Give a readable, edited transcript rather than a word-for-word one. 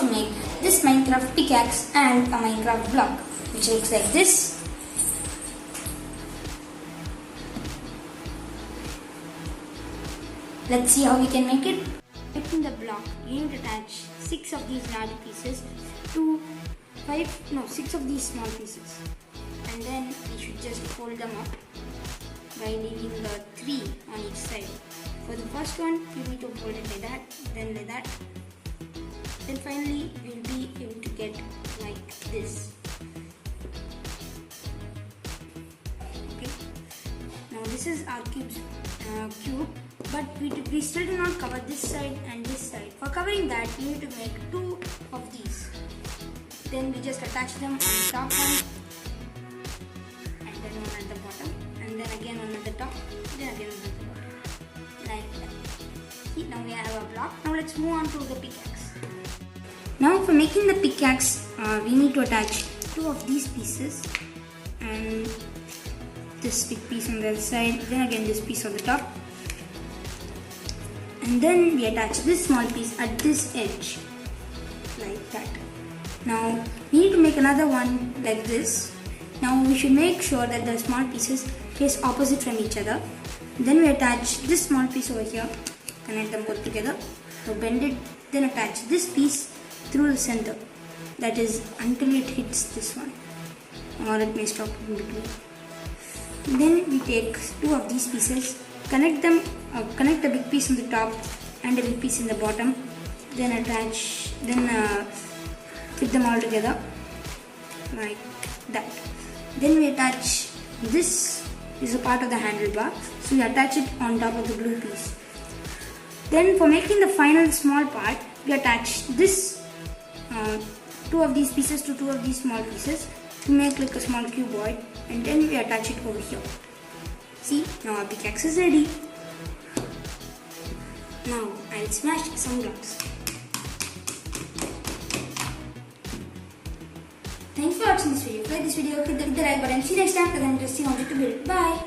to make this Minecraft pickaxe and a Minecraft block, which looks like this. Let's see how we can make it. In the block, you need to attach 6 of these large pieces to 6 of these small pieces, and then you should just fold them up by leaving the 3 on each side. For the first one, you need to fold it like that, then like that. Then finally, you'll be able to get like this. Okay. Now this is our cube, but we still do not cover this side and this side. For covering that, you need to make 2 of these. Then we just attach them on the top one, and then one at the bottom, and then again one at the top, then again one at the bottom, like that. See, now we have a block. Now let's move on to the pickaxe. Now for making the pickaxe, we need to attach 2 of these pieces, and this big piece on the other side, then again this piece on the top, and then we attach this small piece at this edge, like that. Now we need to make another one like this. Now we should make sure that the small pieces face opposite from each other. Then we attach this small piece over here, connect them both together, so bend it, then attach this piece through the center, that is until it hits this one, or it may stop in between. Then we take 2 of these pieces, connect them, connect a big piece on the top and a big piece in the bottom, then attach, fit them all together like that. Then we attach, this is a part of the handlebar, so we attach it on top of the blue piece. Then for making the final small part, we attach this 2 of these pieces to 2 of these small pieces to make like a small cuboid, and then we attach it over here. See, now our pickaxe is ready. Now I'll smash some blocks. Thanks for watching this video. If you like this video, hit the like button. See you next time for the interesting object to build. Bye.